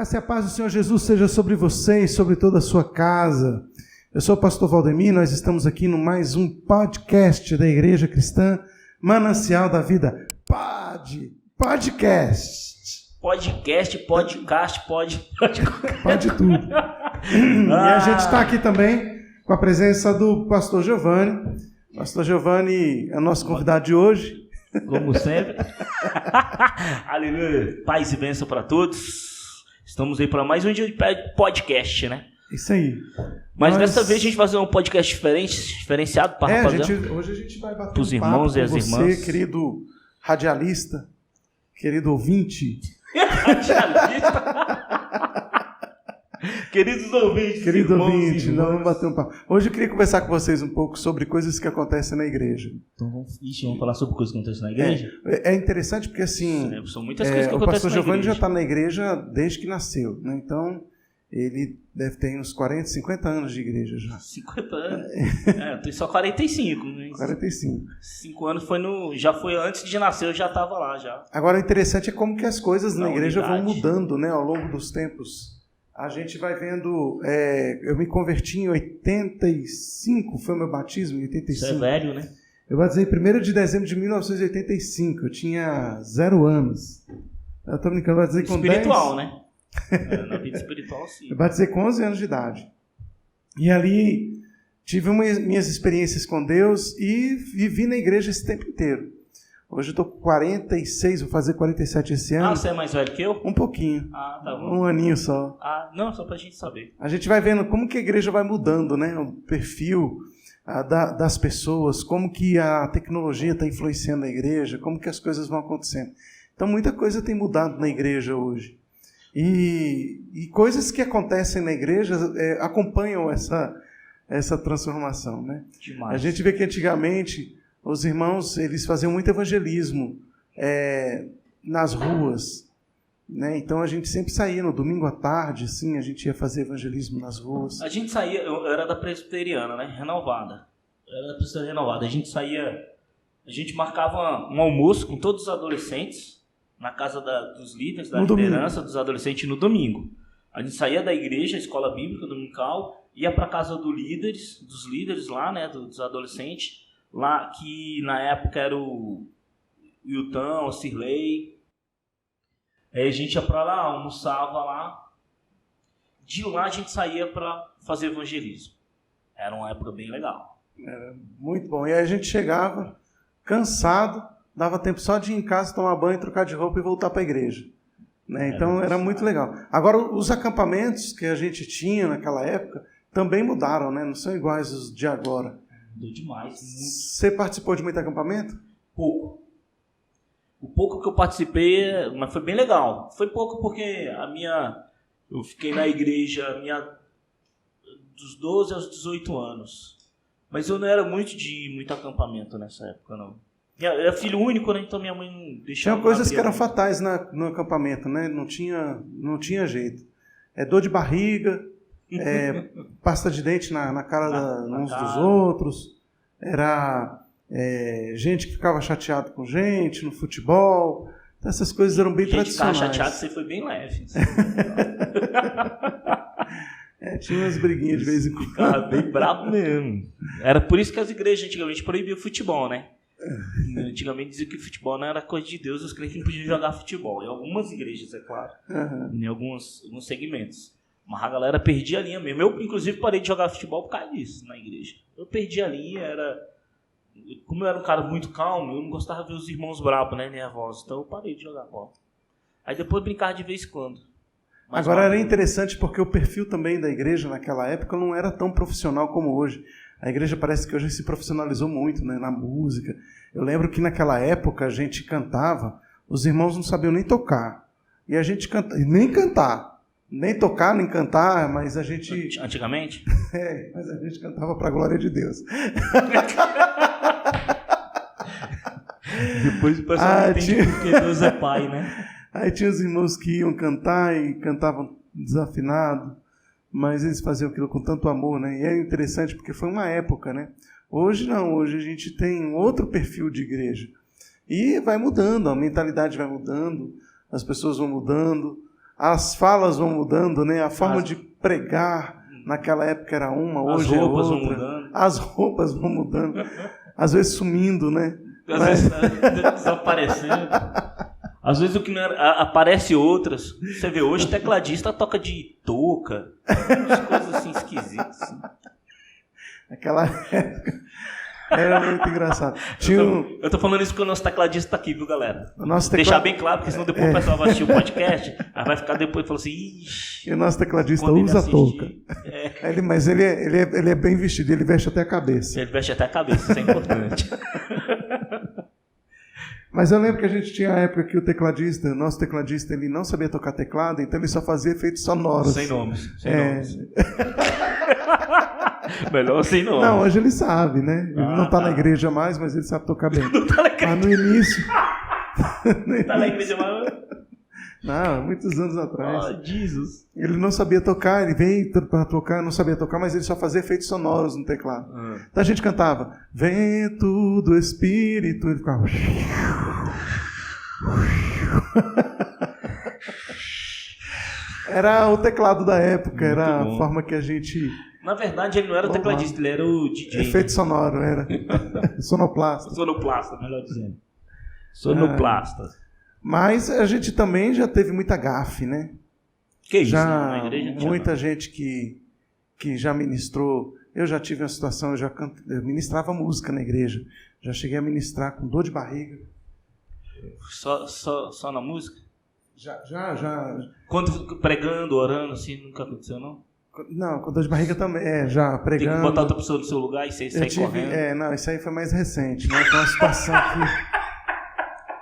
graça e a paz do Senhor Jesus seja sobre você e sobre toda a sua casa. Eu sou o pastor Valdemir, nós estamos aqui no mais um podcast da Igreja Cristã Manancial da Vida. Podcast, pode tudo. E a gente está aqui também com a presença do pastor Giovanni. Pastor Giovanni é o nosso convidado de hoje. Como sempre. Aleluia. Paz e bênção para todos. Estamos aí para mais um dia de podcast, né? Isso aí. Mas dessa vez a gente vai fazer um podcast diferenciado para rapaziada. Hoje a gente vai bater pros um papo irmãos com e as você, irmãs. querido radialista, querido ouvinte. Radialista. Queridos ouvintes, Querido irmãos, ouvinte, irmãs. vamos bater um papo. Hoje eu queria conversar com vocês um pouco sobre coisas que acontecem na igreja. Então vamos falar sobre coisas que acontecem na igreja? É interessante porque assim, São muitas coisas que o acontecem pastor na Giovanni igreja. já está na igreja desde que nasceu, né? Então ele deve ter uns 40, 50 anos de igreja já. 50 anos? Eu tenho só 45. Né? 45. 5 anos já foi antes de nascer, eu já estava lá já. Agora o interessante é como que as coisas na igreja vão unidade. mudando, né, ao longo dos tempos. A gente vai vendo, eu me converti em 85, foi o meu batismo, em 85. Isso é velho, né? Eu batizei 1º de dezembro de 1985, eu tinha 0 anos. Eu tô brincando, eu batizei com 10. Espiritual, né? Na vida espiritual, sim. Eu batizei com 11 anos de idade. E ali tive minhas experiências com Deus e vivi na igreja esse tempo inteiro. Hoje eu estou com 46, vou fazer 47 esse ano. Ah, você é mais velho que eu? Um pouquinho. Ah, tá bom. Um aninho só. Ah, não, só pra gente saber. A gente vai vendo como que a igreja vai mudando, né? O perfil das pessoas, como que a tecnologia está influenciando a igreja, como que as coisas vão acontecendo. Então, muita coisa tem mudado na igreja hoje. E coisas que acontecem na igreja acompanham essa transformação, né? Demais. A gente vê que antigamente os irmãos eles faziam muito evangelismo nas ruas, né? Então a gente sempre saía no domingo à tarde, assim, a gente ia fazer evangelismo nas ruas. A gente saía, eu era da presbiteriana, né? Renovada. Eu era da presbiteriana renovada. A gente marcava um almoço com todos os adolescentes na casa dos líderes, da liderança dos adolescentes no domingo. A gente saía da igreja, escola bíblica dominical, ia para a casa dos líderes lá, né? Dos adolescentes. Lá, que na época era o Yutão, o Cirlei. Aí a gente ia pra lá, almoçava lá. De lá a gente saía para fazer evangelismo. Era uma época bem legal. Era muito bom. E aí a gente chegava cansado, dava tempo só de ir em casa, tomar banho, trocar de roupa e voltar para a igreja. Né? Então era muito legal. Agora, os acampamentos que a gente tinha naquela época também mudaram, né? Não são iguais os de agora. Mudou demais. Você participou de muito acampamento? Pouco. O pouco que eu participei, mas foi bem legal. Foi pouco porque eu fiquei na igreja dos 12 aos 18 anos. Mas eu não era muito de muito acampamento nessa época, não. Eu era filho único, né? Então minha mãe não deixava. Tinha coisas que eram fatais no acampamento, né? Não tinha jeito. Dor de barriga, pasta de dente na cara uns dos outros, era gente que ficava chateado com gente no futebol. Então, essas coisas eram bem tradicionais. Ficar chateado, você foi bem leve. Tinha umas briguinhas de vez em quando. Ficava bem bravo mesmo. Era por isso que as igrejas antigamente proibiam futebol, né? Antigamente dizia que futebol não era coisa de Deus, os crentes não podiam jogar futebol. Em algumas igrejas, é claro. Em alguns segmentos. Mas a galera perdia a linha mesmo. Eu, inclusive, parei de jogar futebol por causa disso na igreja. Eu perdi a linha, como eu era um cara muito calmo, eu não gostava de ver os irmãos bravos, né, nervosos. Então eu parei de jogar bola. Aí depois brincava de vez em quando. Agora era interessante porque o perfil também da igreja naquela época não era tão profissional como hoje. A igreja parece que hoje se profissionalizou muito, né, na música. Eu lembro que naquela época a gente cantava, os irmãos não sabiam nem tocar. E a gente nem cantar. Nem tocar, nem cantar, mas a gente... Antigamente? Mas a gente cantava para a glória de Deus. Depois o pessoal entende porque Deus é pai, né? Aí tinha os irmãos que iam cantar e cantavam desafinado, mas eles faziam aquilo com tanto amor, né? E é interessante porque foi uma época, né? Hoje não, hoje a gente tem um outro perfil de igreja. E vai mudando, a mentalidade vai mudando, as pessoas vão mudando, as falas vão mudando, né? A forma de pregar naquela época era uma, hoje é outra. As roupas vão mudando. As roupas vão mudando. Às vezes sumindo, né? Às vezes desaparecendo. Às vezes o que não era, aparece outras. Você vê hoje, tecladista toca de touca. Umas coisas assim esquisitas. Assim. Aquela época era muito engraçado. Eu tô falando isso porque o nosso tecladista tá aqui, viu, galera? Deixar bem claro, porque senão depois o pessoal vai assistir o podcast, aí vai ficar depois e falar assim, ixi. E o nosso tecladista usa touca. Mas ele é bem vestido, ele veste até a cabeça. Ele veste até a cabeça, isso é importante. Mas eu lembro que a gente tinha a época que o nosso tecladista, ele não sabia tocar teclado, então ele só fazia efeitos sonoros. Sem nomes. Nomes. Melhor sem nomes. Não, hoje ele sabe, né? Ele não está na igreja mais, mas ele sabe tocar bem. Não tá na igreja. Mas no início... Não tá na igreja mais... Não, muitos anos atrás. Oh, Jesus. Ele não sabia tocar, ele veio para tocar, não sabia tocar, mas ele só fazia efeitos sonoros no teclado. Então a gente cantava, vento do Espírito, ele ficava... Era o teclado da época, muito era bom. A forma que a gente... Na verdade, ele não era o tecladista, ele era o DJ. Efeito sonoro, era. Sonoplasta. Sonoplasta, melhor dizendo. Sonoplasta. Mas a gente também já teve muita gafe, né? Que isso? Na igreja, muita gente que já ministrou. Eu já tive uma situação, eu ministrava música na igreja. Já cheguei a ministrar com dor de barriga. Só na música? Já. Quando pregando, orando, assim, nunca aconteceu, não? Não, com dor de barriga também. Já pregando. Tem que botar outra pessoa no seu lugar e você sair correndo. Não, isso aí foi mais recente, né? Foi uma situação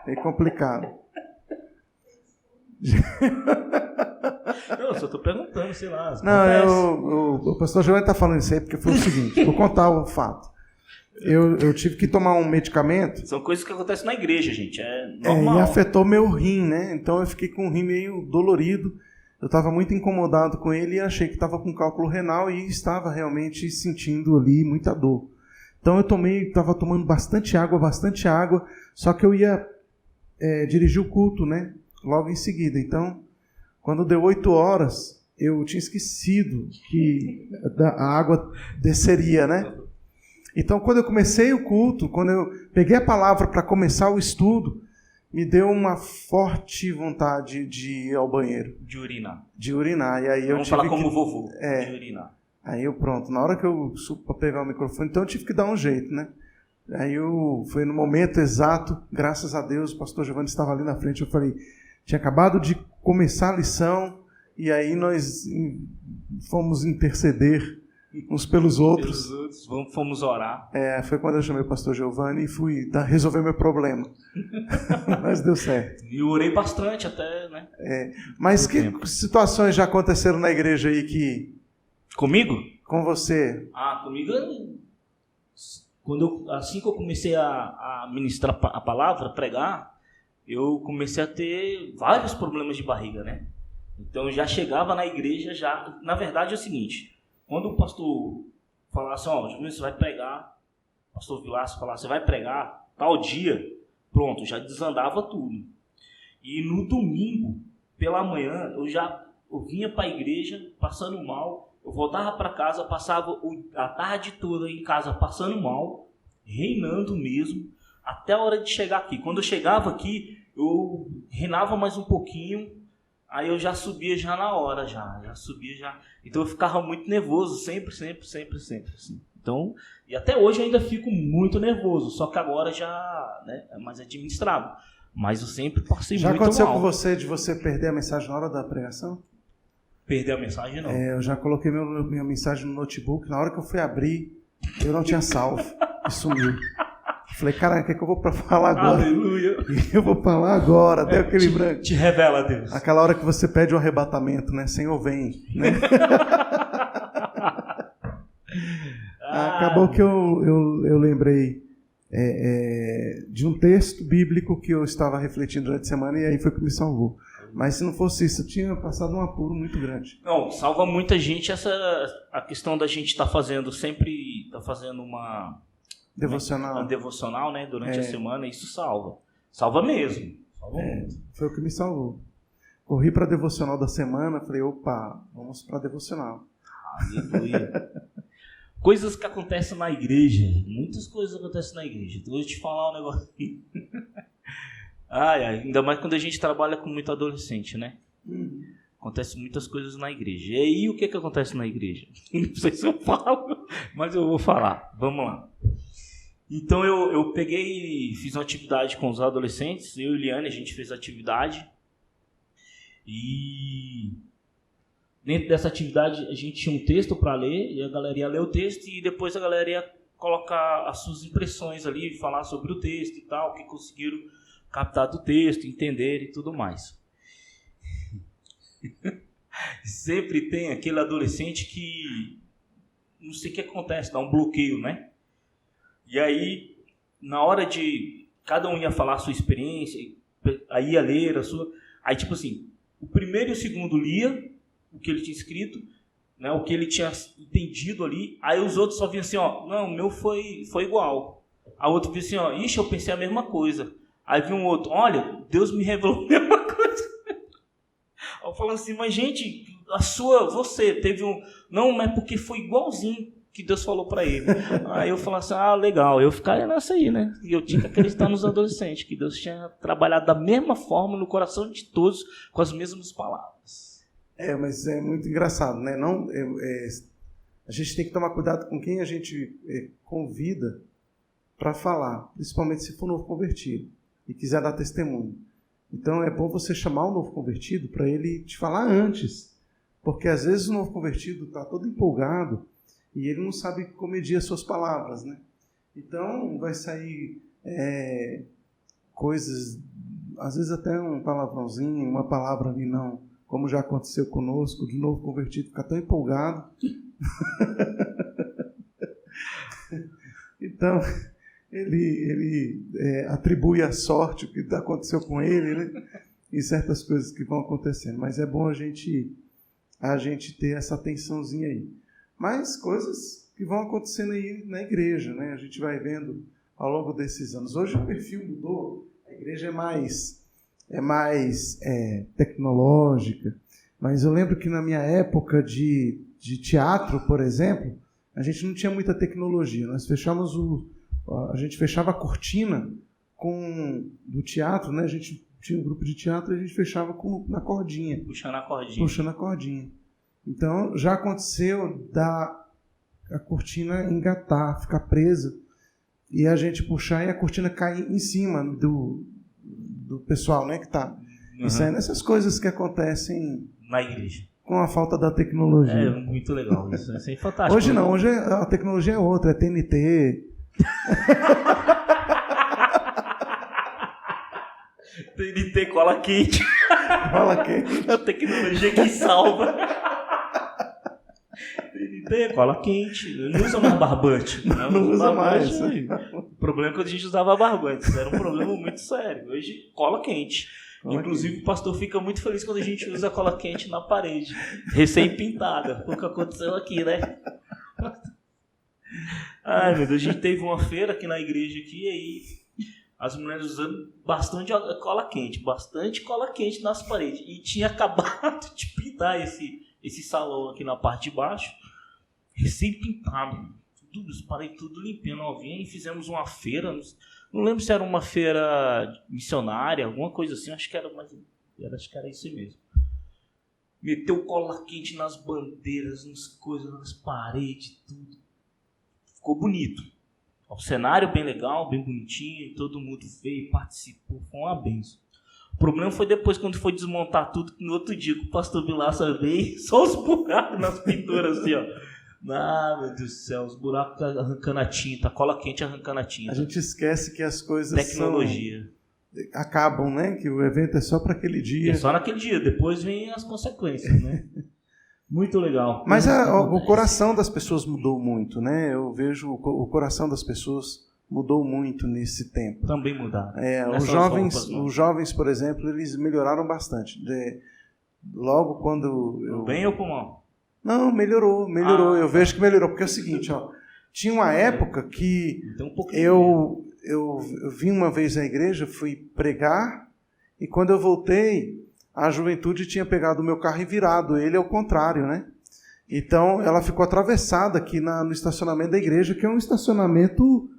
que é complicado. Não, eu só estou perguntando, sei lá. Não, o pastor Giovanni está falando isso aí porque foi o seguinte, vou contar o fato. Eu tive que tomar um medicamento. São coisas que acontecem na igreja, gente, é normal. E afetou meu rim, né? Então eu fiquei com o rim meio dolorido. Eu estava muito incomodado com ele e achei que estava com cálculo renal e estava realmente sentindo ali muita dor. Então eu estava tomando bastante água, só que eu ia dirigir o culto, né? Logo em seguida. Então, quando deu 8 horas, eu tinha esquecido que a água desceria, né? Então, quando eu comecei o culto, quando eu peguei a palavra para começar o estudo, me deu uma forte vontade de ir ao banheiro. De urinar. E aí Vamos falar como vovô. De urinar. Aí pronto. Na hora que eu subo para pegar o microfone, então eu tive que dar um jeito, né? Aí foi no momento exato, graças a Deus, o pastor Giovanni estava ali na frente, eu falei, tinha acabado de começar a lição, e aí nós fomos interceder uns pelos outros. Fomos orar. Foi quando eu chamei o pastor Giovanni e fui resolver meu problema. Mas deu certo. E eu orei bastante até, né? Mas que situações já aconteceram na igreja aí que... Comigo? Com você. Comigo... Assim que eu comecei a ministrar a palavra, pregar, eu comecei a ter vários problemas de barriga, né? Então eu já chegava na igreja, na verdade é o seguinte, quando o pastor falasse, você vai pregar, o pastor Vilaço falasse, você vai pregar tal dia, pronto, já desandava tudo. E no domingo, pela manhã, eu vinha para a igreja passando mal, eu voltava para casa, passava a tarde toda em casa passando mal, reinando mesmo, até a hora de chegar aqui. Quando eu chegava aqui, eu reinava mais um pouquinho, aí eu já subia já na hora, já subia já. Então eu ficava muito nervoso, sempre, assim. Então, e até hoje eu ainda fico muito nervoso, só que agora já, né, é mais administrado. Mas eu sempre passei muito mal. Já aconteceu com você de você perder a mensagem na hora da pregação? Perder a mensagem, não. Eu já coloquei minha mensagem no notebook. Na hora que eu fui abrir, eu não tinha salvo. E sumiu. Falei, cara, o que é que eu vou falar agora? Aleluia. Eu vou falar agora, até aquele branco. Te revela, Deus. Aquela hora que você pede o arrebatamento, né? Senhor, vem. Né? Acabou que eu lembrei de um texto bíblico que eu estava refletindo durante a semana e aí foi que me salvou. Mas se não fosse isso, eu tinha passado um apuro muito grande. Não, salva muita gente a questão da gente estar fazendo uma devocional. Uma devocional, né, durante a semana, isso salva. Salva mesmo. Salva muito. Foi o que me salvou. Corri para a devocional da semana, falei, opa, vamos para a devocional. Aleluia. Coisas que acontecem na igreja. Muitas coisas acontecem na igreja. Então, eu vou te falar um negócio aqui. Ainda mais quando a gente trabalha com muito adolescente, né? Acontecem muitas coisas na igreja. E aí, o que acontece na igreja? Não sei se eu falo, mas eu vou falar. Vamos lá. Então, eu peguei e fiz uma atividade com os adolescentes. Eu e Eliane, a gente fez a atividade. E dentro dessa atividade, a gente tinha um texto para ler. E a galera ia ler o texto e depois a galera ia colocar as suas impressões ali, falar sobre o texto e tal, o que conseguiram captar do texto, entender e tudo mais. Sempre tem aquele adolescente que não sei o que acontece, dá um bloqueio, né? E aí, na hora de cada um ia falar a sua experiência, aí ia ler a sua... Aí, tipo assim, o primeiro e o segundo lia o que ele tinha escrito, né, o que ele tinha entendido ali, aí os outros só vinham assim, ó, não, o meu foi igual. A outra vinha assim, ó, ixi, eu pensei a mesma coisa. Aí vinha um outro, olha, Deus me revelou a mesma coisa. Eu falo assim, mas gente, você teve um... Não, mas porque foi igualzinho que Deus falou para ele. Aí eu falo assim, legal, eu ficaria nessa aí, né? E eu tinha que acreditar nos adolescentes, que Deus tinha trabalhado da mesma forma no coração de todos, com as mesmas palavras. Mas é muito engraçado, né? A gente tem que tomar cuidado com quem a gente convida para falar, principalmente se for novo convertido e quiser dar testemunho. Então é bom você chamar o novo convertido para ele te falar antes, porque às vezes o novo convertido está todo empolgado e ele não sabe como medir as suas palavras, né? Então vai sair coisas, às vezes até um palavrãozinho, uma palavra ali não, como já aconteceu conosco, de novo convertido ficar tão empolgado. Então ele atribui a sorte o que aconteceu com ele, né? E certas coisas que vão acontecendo. Mas é bom a gente ter essa atençãozinha aí. Mas coisas que vão acontecendo aí na igreja, né? A gente vai vendo ao longo desses anos. Hoje o perfil mudou, a igreja é mais tecnológica, mas eu lembro que na minha época de teatro, por exemplo, a gente não tinha muita tecnologia. Nós a gente fechava a cortina do teatro, né? A gente tinha um grupo de teatro e a gente fechava na cordinha. Puxando a cordinha. Então, já aconteceu a cortina engatar, ficar presa, e a gente puxar e a cortina cair em cima do pessoal, né, que tá. Uhum. Isso aí nessas coisas que acontecem na igreja. Com a falta da tecnologia. É muito legal isso. Isso é fantástico. Hoje não, hoje a tecnologia é outra, é TNT. TNT, cola quente. Cola quente. A tecnologia que salva. TNT, cola quente. Não usa mais barbante. Não usa mais. O problema é quando a gente usava barbante. Isso era um problema muito sério. Hoje, cola quente. Inclusive, o pastor fica muito feliz quando a gente usa cola quente na parede, recém-pintada. Foi o que aconteceu aqui, né? Ai, meu Deus, a gente teve uma feira aqui na igreja aqui, e aí as mulheres usando bastante cola quente nas paredes. E tinha acabado de pintar esse salão aqui na parte de baixo, recém-pintado. As paredes tudo limpinho, novinha, e fizemos uma feira. Não lembro se era uma feira missionária, alguma coisa assim, acho que era isso mesmo. Meteu cola quente nas bandeiras, nas coisas, nas paredes, tudo. Ficou bonito. O cenário bem legal, bem bonitinho, e todo mundo veio, participou, foi uma benção. O problema foi depois, quando foi desmontar tudo, no outro dia, que o pastor Vilaça veio, só os buracos nas pinturas, assim, ó. Meu Deus do céu, os buracos arrancando a tinta, a cola quente arrancando a tinta. A gente esquece que as coisas tecnologia. Acabam, né? Que o evento é só para aquele dia. É só naquele dia, depois vem as consequências, né? Muito legal. Mas o coração das pessoas mudou muito, né? Eu vejo o coração das pessoas mudou muito nesse tempo. Também mudaram. Os jovens, por exemplo, eles melhoraram bastante. Logo quando bem ou por mal? Não, melhorou. Eu vejo que melhorou, porque é o seguinte, ó, tinha uma época que eu vim uma vez à igreja, fui pregar, e quando eu voltei, a juventude tinha pegado o meu carro e virado ele ao contrário, né? Então, ela ficou atravessada aqui no estacionamento da igreja, que é um estacionamento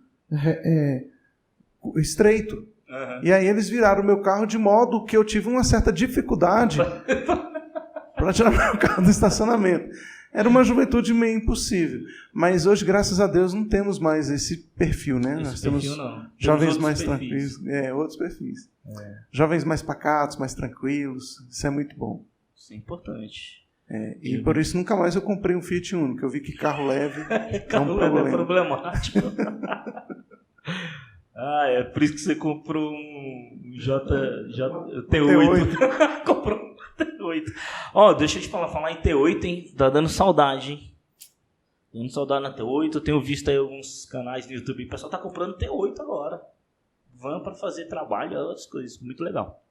estreito. Uhum. E aí eles viraram o meu carro de modo que eu tive uma certa dificuldade para tirar meu carro do estacionamento. Era uma juventude meio impossível. Mas hoje, graças a Deus, não temos mais esse perfil, né? Nós temos jovens mais tranquilos. Outros perfis. Jovens mais pacatos, mais tranquilos. Isso é muito bom. Isso é importante. E por isso nunca mais eu comprei um Fiat Uno, que eu vi que carro leve carro leve é problemático. É por isso que você comprou um T8. Comprou um T8. Deixa eu te falar em T8, hein? Tá dando saudade, hein? Dando saudade na T8. Eu tenho visto aí alguns canais no YouTube. O pessoal tá comprando T8 agora. Van para fazer trabalho, outras coisas. Muito legal.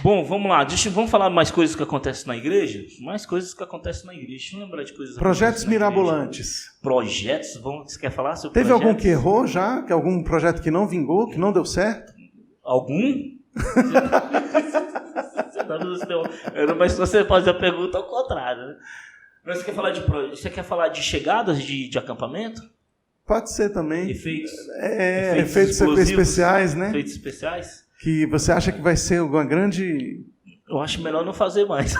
Bom, vamos lá. Vamos falar mais coisas que acontecem na igreja? Mais coisas que acontecem na igreja. Deixa eu lembrar de coisas. Projetos mirabolantes. Projetos? Você quer falar sobre Teve projetos? Algum que errou já? Que algum projeto que não vingou, que não deu certo? Algum? Mas você faz a pergunta ao contrário, né? Mas você quer falar de chegadas de acampamento? Pode ser também. Efeitos especiais, né? Efeitos especiais? Que você acha que vai ser uma grande... Eu acho melhor não fazer mais.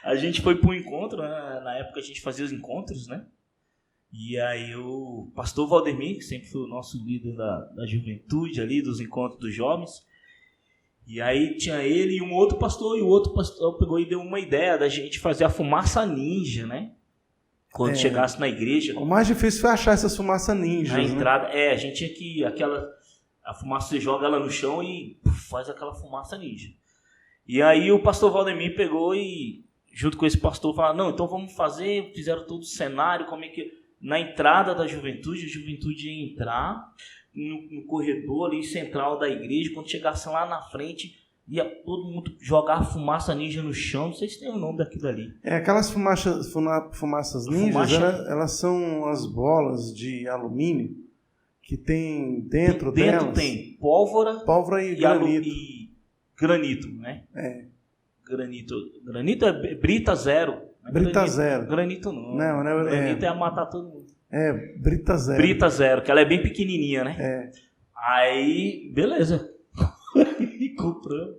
A gente foi para um encontro, né? Na época a gente fazia os encontros, né? E aí o pastor Valdemir, que sempre foi o nosso líder da juventude ali, dos encontros dos jovens, e aí tinha ele e um outro pastor, e o outro pastor pegou e deu uma ideia da gente fazer a fumaça ninja, né? Quando chegasse na igreja. O mais difícil foi achar essas fumaças ninjas. Na entrada, a gente tinha que... A fumaça, você joga ela no chão e faz aquela fumaça ninja. E aí o pastor Valdemir pegou e, junto com esse pastor, falou, não, então vamos fazer, fizeram todo o cenário, como é que... Na entrada da juventude, a juventude ia entrar no corredor ali central da igreja, quando chegasse lá na frente, ia todo mundo jogar a fumaça ninja no chão, não sei se tem o nome daquilo ali. Aquelas fumaças ninjas, elas são as bolas de alumínio, que tem dentro delas... Dentro tem pólvora e granito. Granito, né? Granito é Brita Zero. Brita Zero. Granito não. Granito é matar todo mundo. Brita Zero. Brita Zero, que ela é bem pequenininha, né? Aí, beleza. Compramos.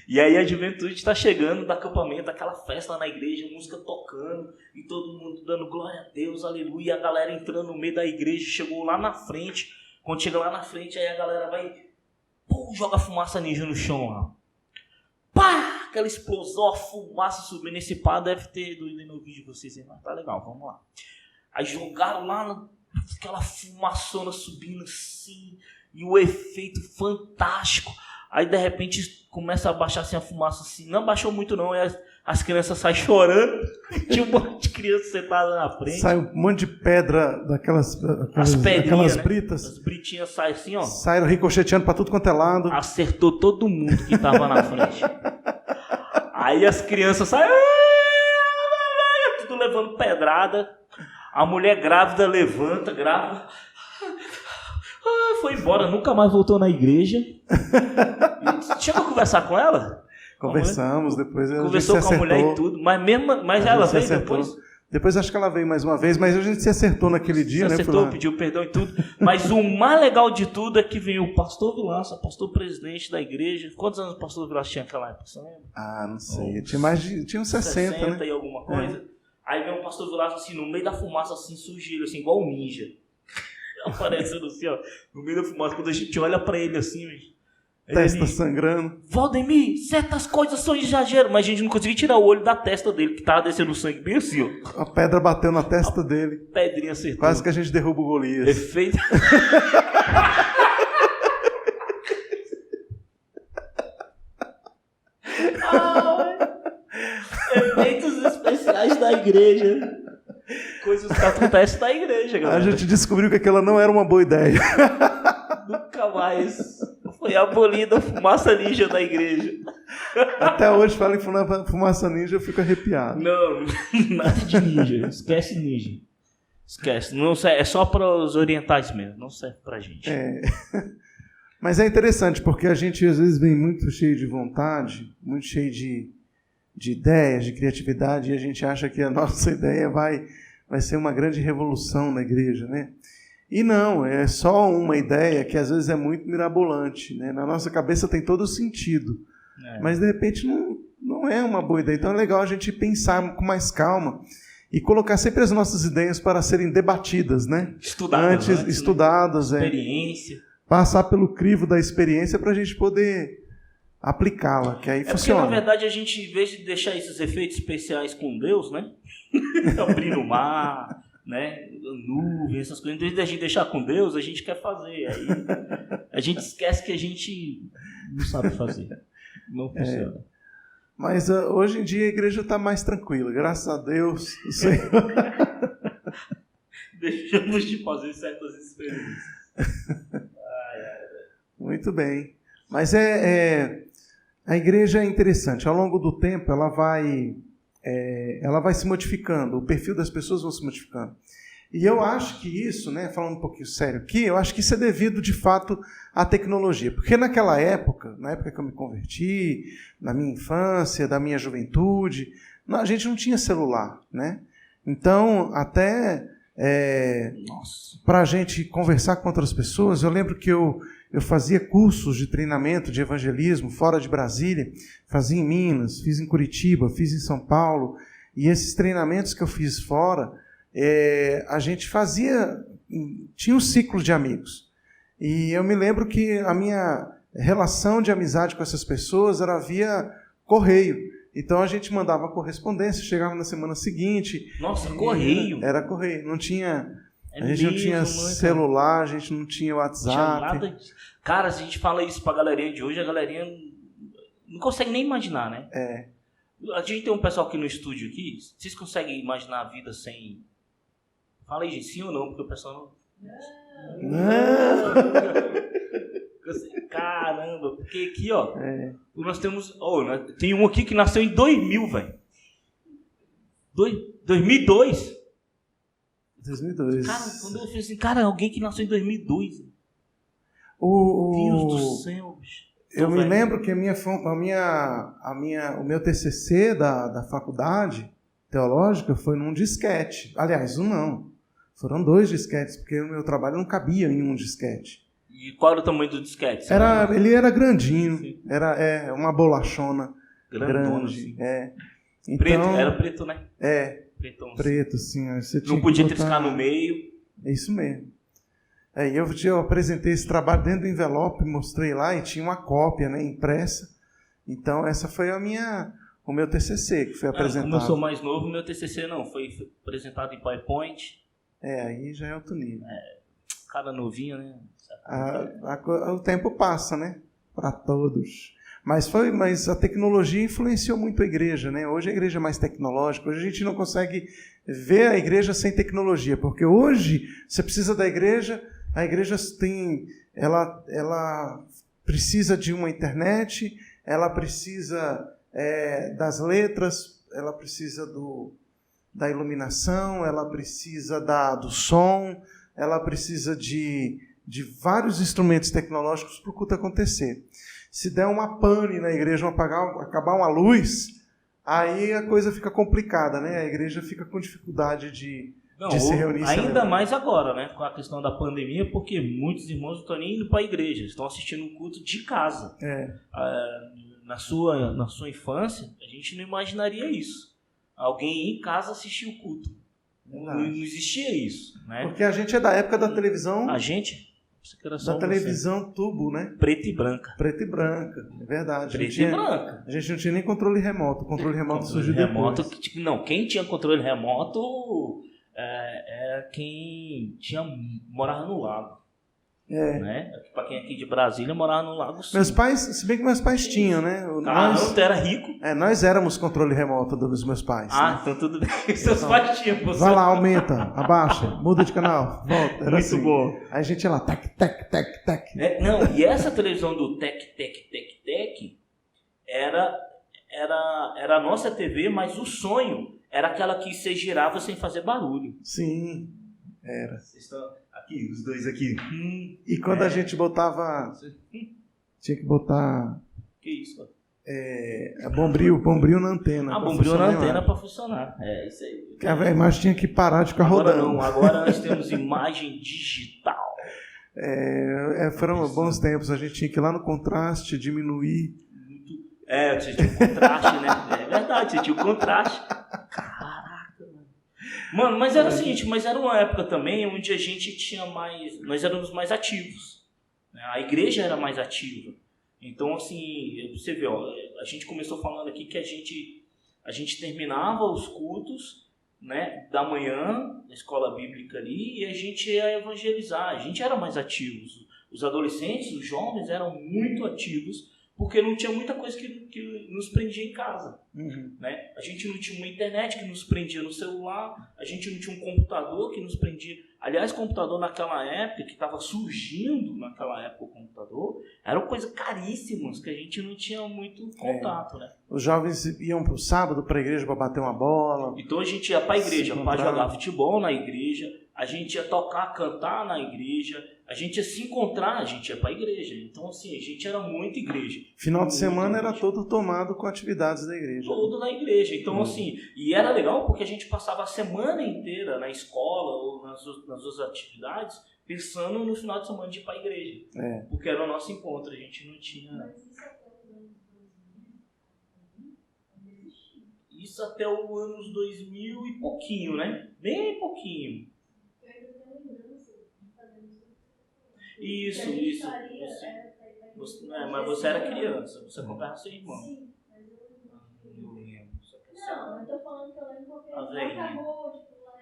E aí a juventude está chegando do acampamento, aquela festa lá na igreja, música tocando, e todo mundo dando glória a Deus, aleluia, e a galera entrando no meio da igreja, chegou lá na frente. Quando chega lá na frente, aí a galera vai, joga fumaça ninja no chão lá. Pá! Aquela explosão, a fumaça subindo. Esse pá deve ter doído no vídeo de vocês, mas tá legal, vamos lá. Aí jogaram lá, aquela fumaçona subindo assim, e o efeito fantástico. Aí de repente começa a baixar assim a fumaça assim. Não baixou muito não, as crianças saem chorando. Tinha um monte de criança sentada na frente. Sai um monte de pedra daquelas aquelas britas. As britinhas saem assim, ó. Saíram ricocheteando pra tudo quanto é lado. Acertou todo mundo que tava na frente. Aí as crianças saem, tudo levando pedrada. A mulher grávida levanta, grávida. Foi embora, nunca mais voltou na igreja. Chegou a conversar com ela? Conversamos, depois a conversou gente se com a mulher e tudo, mas ela veio depois? Depois acho que ela veio mais uma vez, mas a gente se acertou naquele dia, né? Se acertou, pediu perdão e tudo. Mas o mais legal de tudo é que veio o pastor Vilaça, pastor presidente da igreja. Quantos anos o pastor Vilaça tinha naquela época? Você lembra? Não sei. Tinha uns 60, né? E alguma coisa. Aí veio o pastor Vilaça assim, no meio da fumaça, assim, surgiu, assim, igual um ninja. Aparecendo assim, ó, no meio da fumaça. Quando a gente olha pra ele assim, testa sangrando. Valdemir, certas coisas são exagero. Mas a gente não conseguiu tirar o olho da testa dele, que tava descendo sangue bem assim, ó. A pedra bateu na testa dele. Pedrinha acertou. Quase que a gente derruba o Golias. Efeito. Efeitos especiais da igreja. Coisas que acontecem na igreja, galera. A gente descobriu que aquela não era uma boa ideia. Nunca mais foi abolida a fumaça ninja da igreja. Até hoje, fala em fumaça ninja, eu fico arrepiado. Não, nada de ninja. Esquece ninja. Esquece. Não serve, é só para os orientais mesmo. Não serve pra gente. Mas é interessante, porque a gente às vezes vem muito cheio de vontade, muito cheio de ideias, de criatividade, e a gente acha que a nossa ideia vai ser uma grande revolução na igreja, né? E não, é só uma ideia que às vezes é muito mirabolante, né? Na nossa cabeça tem todo o sentido, mas de repente não é uma boa ideia. Então é legal a gente pensar com mais calma e colocar sempre as nossas ideias para serem debatidas, né? Estudadas, né? Experiência. Passar pelo crivo da experiência para a gente poder aplicá-la, que aí funciona. Porque, na verdade, a gente, em vez de deixar esses efeitos especiais com Deus, né? Abrir o mar, né? Nuvem, essas coisas. Em vez de a gente deixar com Deus, a gente quer fazer. Aí a gente esquece que a gente não sabe fazer. Não funciona. Mas hoje em dia a igreja está mais tranquila, graças a Deus. O Senhor... Deixamos de fazer certas experiências. Muito bem. Mas a igreja é interessante. Ao longo do tempo, ela vai se modificando. O perfil das pessoas vai se modificando. E eu acho que isso, né, falando um pouquinho sério aqui, eu acho que isso é devido, de fato, à tecnologia. Porque naquela época, na época que eu me converti, na minha infância, da minha juventude, a gente não tinha celular, né? Então, até para a gente conversar com outras pessoas, eu lembro que eu fazia cursos de treinamento de evangelismo fora de Brasília, fazia em Minas, fiz em Curitiba, fiz em São Paulo, e esses treinamentos que eu fiz fora, a gente tinha um ciclo de amigos. E eu me lembro que a minha relação de amizade com essas pessoas era via correio. Então a gente mandava correspondência, chegava na semana seguinte. Nossa, correio? Era correio, não tinha... A gente não tinha celular, a gente não tinha WhatsApp. Tinha nada. Cara, se a gente fala isso pra galerinha de hoje, a galerinha não consegue nem imaginar, né? A gente tem um pessoal aqui no estúdio aqui, vocês conseguem imaginar a vida sem... Fala aí, gente, sim ou não, porque o pessoal não... Caramba, porque aqui, ó, nós temos... tem um aqui que nasceu em 2000, velho. 2002. 2002. Cara, quando eu fiz assim, alguém que nasceu em 2002. Deus do céu, bicho. Eu me lembro que o meu TCC da faculdade teológica foi num disquete. Aliás, não. Foram 2 disquetes, porque o meu trabalho não cabia em um disquete. E qual era o tamanho do disquete? Ele era grandinho. Sim. Era uma bolachona grande. Assim. Então, era preto, né? Pretão, preto, sim. Você não podia triscar no meio. É isso mesmo. Eu apresentei esse trabalho dentro do envelope, mostrei lá e tinha uma cópia, né, impressa. Então, essa foi o meu TCC que foi apresentado. Como eu sou mais novo, meu TCC não. Foi apresentado em PowerPoint. Aí já é outro nível. Cara novinho, né? O tempo passa, né? Para todos. Mas a tecnologia influenciou muito a igreja, né? Hoje a igreja é mais tecnológica. Hoje a gente não consegue ver a igreja sem tecnologia, porque hoje você precisa da igreja. A igreja ela precisa de uma internet, ela precisa das letras, ela precisa da iluminação, ela precisa do som, ela precisa de vários instrumentos tecnológicos para o culto acontecer. Se der uma pane na igreja, acabar uma luz, aí a coisa fica complicada, né? A igreja fica com dificuldade de se reunir. Ainda mais agora, né? Com a questão da pandemia, porque muitos irmãos não estão nem indo para a igreja, estão assistindo um culto de casa. Na sua infância, a gente não imaginaria isso. Alguém ir em casa assistir o culto. Não existia isso, né? Porque a gente é da época da televisão... A gente? Da televisão tubo, né? Preta e branca. Preta e branca, é verdade. Preta e branca. A gente não tinha nem controle remoto. O controle remoto surgiu depois. Quem tinha controle remoto era quem morava no lago. Né? Para quem é aqui de Brasília, morava no Lago Sul. Meus pais, se bem que meus pais tinham, né? Tu era rico? Nós éramos controle remoto dos meus pais. Né? Então tudo bem. Seus pais tinham. Vai lá, aumenta, abaixa, muda de canal, volta. Era muito assim. bom. Aí a gente ia lá, tac. E essa televisão do tec era a nossa TV, mas o sonho era aquela que você girava sem fazer barulho. Sim. Era. Vocês estão aqui, os dois aqui. E quando a gente botava... Tinha que botar... Que isso, bombril na antena. Bombril na antena para funcionar. É, isso aí. A imagem tinha que parar de ficar rodando. Agora nós temos imagem digital. Foram bons tempos. A gente tinha que ir lá no contraste, diminuir. Você tinha o contraste, né? É verdade, você tinha o contraste. Caraca, mano. Mano, mas era o seguinte, era uma época também onde a gente tinha mais... Nós éramos mais ativos. Né? A igreja era mais ativa. Então, assim, você vê, a gente começou falando aqui que a gente terminava os cultos, né, da manhã, na escola bíblica ali, e a gente ia evangelizar. A gente era mais ativos. Os adolescentes, os jovens eram muito ativos, porque não tinha muita coisa que nos prendia em casa. Né? A gente não tinha uma internet que nos prendia no celular, a gente não tinha um computador que nos prendia. Aliás, computador naquela época, que estava surgindo naquela época o computador, eram coisas caríssimas que a gente não tinha muito contato. Né? Os jovens iam para o sábado para a igreja para bater uma bola. Então a gente ia para a igreja para jogar futebol na igreja, a gente ia tocar, cantar na igreja, a gente ia se encontrar, a gente ia para a igreja. Então, assim, a gente era muito igreja. Final de semana era todo tomado com atividades da igreja. Todo na igreja. Então, assim, e era legal porque a gente passava a semana inteira na escola ou nas outras atividades pensando no final de semana de ir para a igreja. Porque era o nosso encontro, a gente não tinha... Isso até os anos 2000 e pouquinho, né? Bem pouquinho. Isso. Mas você era criança, você acompanhava seu irmão. Sim, mas eu não lembro. Não, eu tô falando que eu lembro porque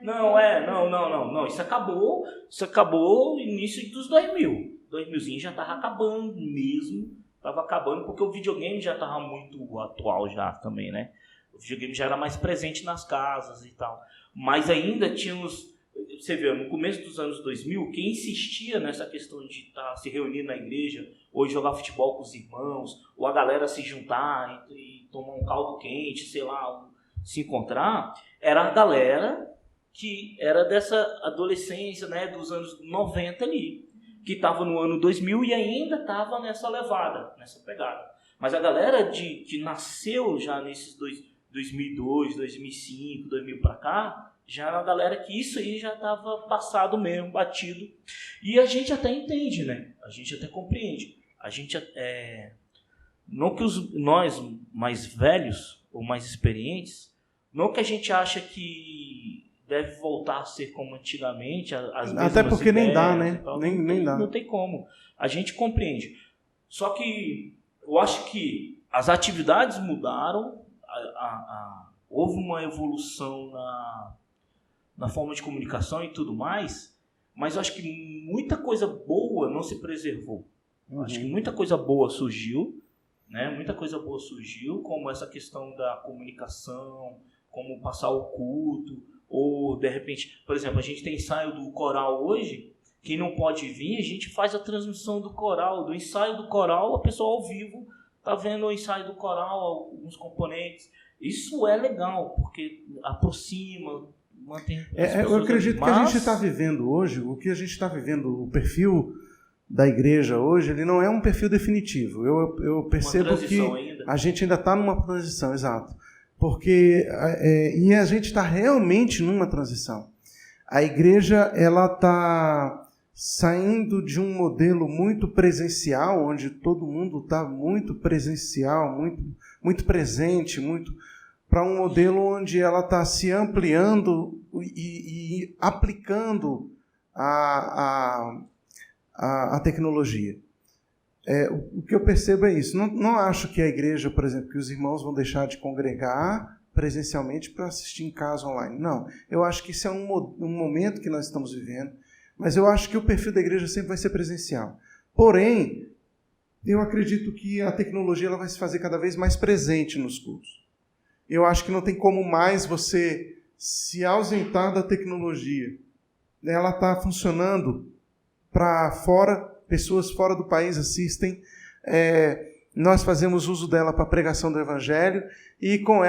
não acabou. Não. Isso acabou no início dos 2000. 2000zinho já tava acabando mesmo. Tava acabando porque o videogame já tava muito atual já também, né? O videogame já era mais presente nas casas e tal. Mas ainda tínhamos... Você vê, no começo dos anos 2000, quem insistia nessa questão de se reunir na igreja, ou jogar futebol com os irmãos, ou a galera se juntar e tomar um caldo quente, sei lá, se encontrar, era a galera que era dessa adolescência, né, dos anos 90 ali, que estava no ano 2000 e ainda estava nessa levada, nessa pegada. Mas a galera que nasceu já nesses 2002, 2005, 2000 para cá, já era uma galera que isso aí já estava passado mesmo, batido. E a gente até entende, né? A gente até compreende. A gente não que nós mais velhos ou mais experientes, não que a gente acha que deve voltar a ser como antigamente, as mesmas até porque nem dá, ideias, né? Nem dá. Não tem como. A gente compreende. Só que eu acho que as atividades mudaram, houve uma evolução na forma de comunicação e tudo mais, mas eu acho que muita coisa boa não se preservou. Acho que muita coisa boa surgiu, né? Muita coisa boa surgiu, como essa questão da comunicação, como passar o culto, ou de repente, por exemplo, a gente tem ensaio do coral hoje, quem não pode vir, a gente faz a transmissão do coral, do ensaio do coral, a pessoa ao vivo está vendo o ensaio do coral, alguns componentes. Isso é legal, porque aproxima, mantém... Eu acredito que a gente está vivendo hoje, o que a gente está vivendo, o perfil da igreja hoje, ele não é um perfil definitivo. Eu percebo que ainda. A gente ainda está numa transição, exato. Porque e a gente está realmente numa transição. A igreja ela está saindo de um modelo muito presencial, onde todo mundo está muito presencial, muito presente, para um modelo onde ela está se ampliando e aplicando a tecnologia. O que eu percebo é isso. Não acho que a igreja, por exemplo, que os irmãos vão deixar de congregar presencialmente para assistir em casa online. Não. Eu acho que isso é um momento que nós estamos vivendo, mas eu acho que o perfil da igreja sempre vai ser presencial. Porém, eu acredito que a tecnologia ela vai se fazer cada vez mais presente nos cultos. Eu acho que não tem como mais você se ausentar da tecnologia. Ela está funcionando para fora, pessoas fora do país assistem, nós fazemos uso dela para a pregação do Evangelho e com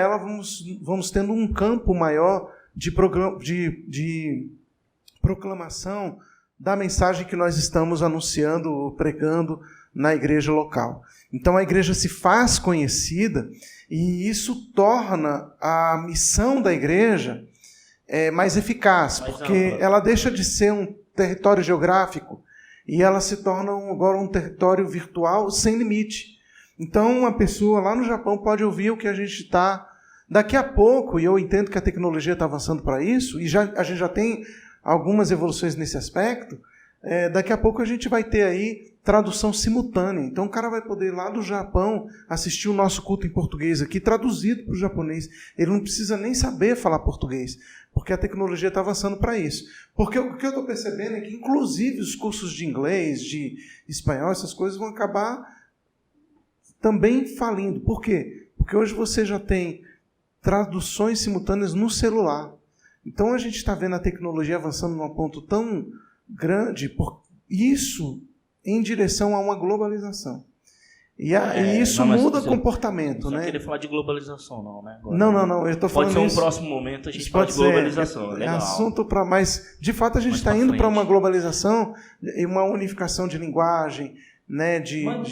proclamação da mensagem que nós estamos anunciando, pregando na igreja local. Então a igreja se faz conhecida e isso torna a missão da igreja mais eficaz, porque ela deixa de ser um território geográfico e ela se torna agora um território virtual sem limite. Então uma pessoa lá no Japão pode ouvir o que a gente está... Daqui a pouco, e eu entendo que a tecnologia está avançando para isso, e a gente já tem algumas evoluções nesse aspecto, daqui a pouco a gente vai ter aí tradução simultânea. Então o cara vai poder lá do Japão assistir o nosso culto em português aqui, traduzido para o japonês. Ele não precisa nem saber falar português, porque a tecnologia está avançando para isso. Porque o que eu estou percebendo é que, inclusive, os cursos de inglês, de espanhol, essas coisas vão acabar também falindo. Por quê? Porque hoje você já tem traduções simultâneas no celular. Então a gente está vendo a tecnologia avançando num ponto tão grande, por isso em direção a uma globalização. E isso muda comportamento. Não queria falar de globalização, não, né? Agora, não. Eu estou falando pode ser um próximo momento a gente fala de globalização. Legal. Assunto para mais. De fato, a gente está indo para uma globalização e uma unificação de linguagem, né?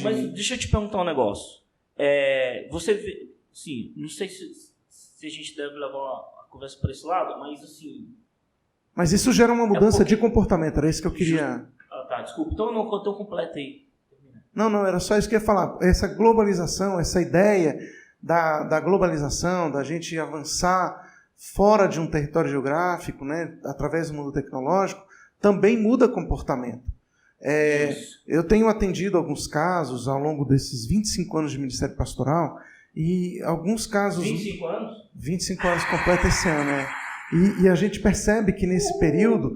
Mas deixa eu te perguntar um negócio. Você vê, sim, não sei se a gente deve levar a conversa para esse lado, mas assim... Mas isso gera uma mudança de comportamento, era isso que eu queria... Desculpa, então não contou completo aí. Não, era só isso que eu ia falar. Essa globalização, essa ideia da globalização, da gente avançar fora de um território geográfico, né, através do mundo tecnológico, também muda comportamento. Eu tenho atendido alguns casos ao longo desses 25 anos de Ministério Pastoral, e alguns casos... 25 anos? 25 anos completa esse ano, E a gente percebe que nesse período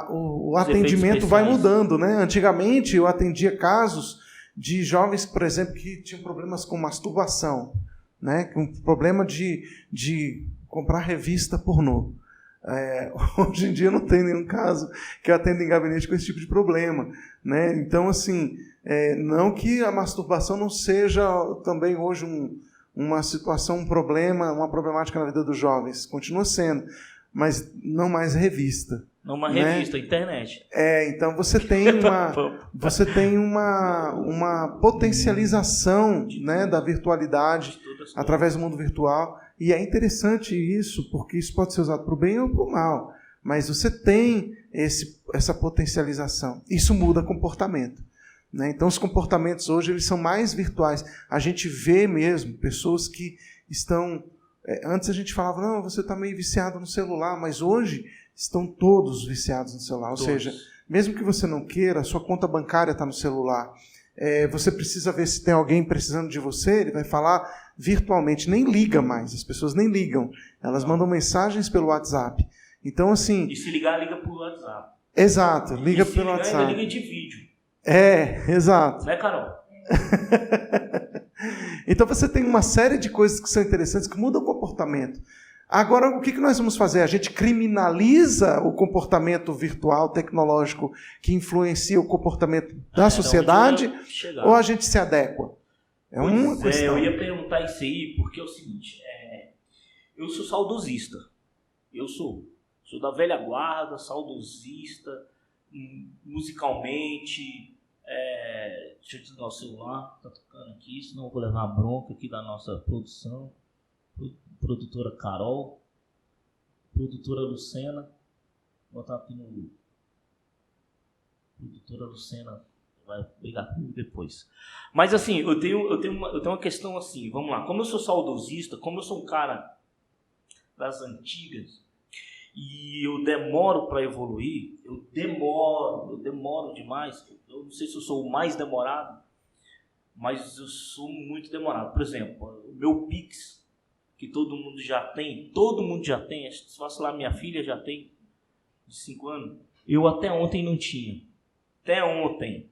o atendimento vai mudando, né? Antigamente eu atendia casos de jovens, por exemplo, que tinham problemas com masturbação, né? Com problema de comprar revista pornô. Hoje em dia não tem nenhum caso que eu atendo em gabinete com esse tipo de problema, né? Então, assim, não que a masturbação não seja também hoje uma situação, um problema, uma problemática na vida dos jovens. Continua sendo, mas não mais revista. Não uma revista, internet. Então você tem uma potencialização, né, da virtualidade através do mundo virtual. E é interessante isso, porque isso pode ser usado para o bem ou para o mal. Mas você tem essa potencialização. Isso muda comportamento. Né? Então, os comportamentos hoje eles são mais virtuais. A gente vê mesmo pessoas que estão... antes a gente falava, não, você está meio viciado no celular, mas hoje estão todos viciados no celular. Ou seja, mesmo que você não queira, a sua conta bancária está no celular. Você precisa ver se tem alguém precisando de você, ele vai falar virtualmente. Nem liga mais, as pessoas nem ligam. Elas mandam mensagens pelo WhatsApp. Então, assim... E se ligar, liga pelo WhatsApp. Exato, liga pelo WhatsApp. Ainda liga de vídeo. Exato. Né, Carol? Então você tem uma série de coisas que são interessantes, que mudam o comportamento. Agora, o que nós vamos fazer? A gente criminaliza o comportamento virtual, tecnológico, que influencia o comportamento da sociedade, ou a gente se adequa? Uma questão. Eu ia perguntar isso aí, porque é o seguinte, eu sou saudosista. Eu sou da velha guarda, saudosista, musicalmente... deixa eu desligar o celular, tá tocando aqui, senão eu vou levar a bronca aqui da nossa produção. Produtora Carol, produtora Lucena, vou botar aqui no... Produtora Lucena vai brigar comigo depois. Mas assim, eu tenho uma questão assim, vamos lá, como eu sou saudosista, como eu sou um cara das antigas, e eu demoro para evoluir, eu demoro demais. Eu não sei se eu sou o mais demorado, mas eu sou muito demorado. Por exemplo, o meu Pix, que todo mundo já tem, se vacilar minha filha já tem, de 5 anos, eu até ontem não tinha. Até ontem.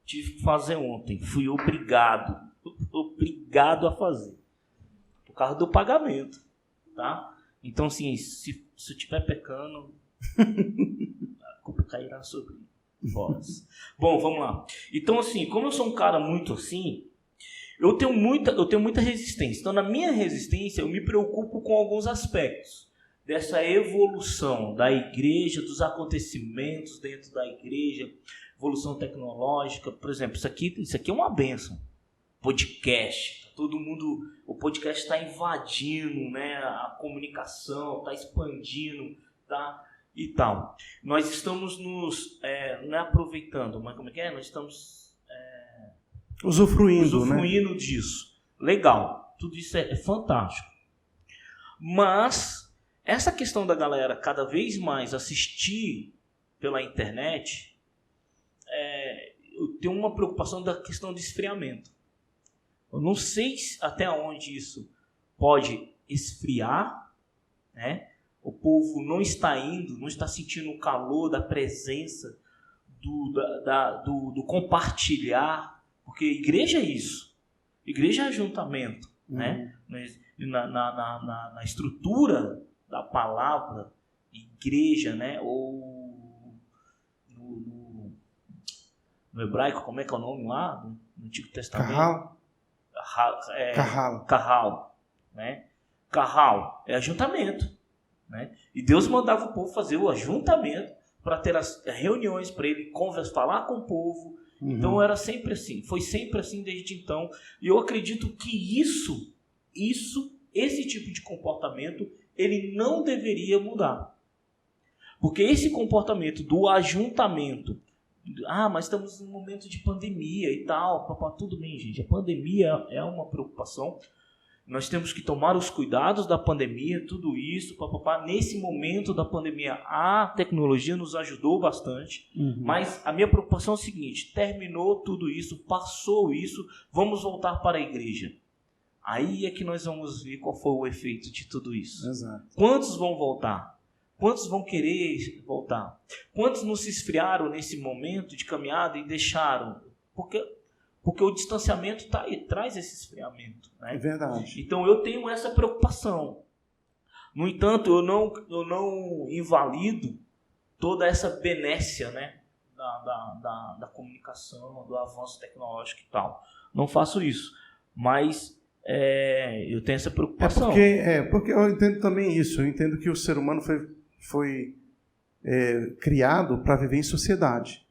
Tive que fazer ontem. Fui obrigado a fazer. Por causa do pagamento, tá? Então, assim, se eu estiver pecando, a culpa cairá sobre vós. Bom, vamos lá. Então, assim, como eu sou um cara muito assim, eu tenho muita resistência. Então, na minha resistência, eu me preocupo com alguns aspectos. dessa evolução da igreja, dos acontecimentos dentro da igreja, evolução tecnológica. Por exemplo, isso aqui é uma bênção. Podcast, todo mundo, o podcast está invadindo, né, a comunicação, está expandindo, tá, e tal. Nós estamos não é aproveitando, mas como é que é? Nós estamos usufruindo, né? Disso. Legal, tudo isso é fantástico. Mas essa questão da galera cada vez mais assistir pela internet, eu tenho uma preocupação da questão do esfriamento. Eu não sei até onde isso pode esfriar, né? O povo não está sentindo o calor da presença, do compartilhar, porque igreja é isso. Igreja é ajuntamento, né? Na estrutura da palavra igreja, né? Ou no hebraico, como é que é o nome lá? No Antigo Testamento? Carral, né? Carral é ajuntamento, né? E Deus mandava o povo fazer o ajuntamento para ter as reuniões, para ele falar com o povo. Então era sempre assim, foi sempre assim desde então. E eu acredito que esse tipo de comportamento, ele não deveria mudar. Porque esse comportamento do ajuntamento, mas estamos num momento de pandemia e tal, tudo bem, gente, a pandemia é uma preocupação, nós temos que tomar os cuidados da pandemia, tudo isso, nesse momento da pandemia a tecnologia nos ajudou bastante, mas a minha preocupação é o seguinte: terminou tudo isso, passou isso, vamos voltar para a igreja. Aí é que nós vamos ver qual foi o efeito de tudo isso. Exato. Quantos vão voltar? Quantos vão querer voltar? Quantos não se esfriaram nesse momento de caminhada e deixaram? Porque o distanciamento traz esse esfriamento, né? É verdade. Então eu tenho essa preocupação. No entanto, eu não invalido toda essa benécia, né, da comunicação, do avanço tecnológico e tal. Não faço isso. Mas eu tenho essa preocupação. Porque eu entendo também isso. Eu entendo que o ser humano foi criado para viver em sociedade.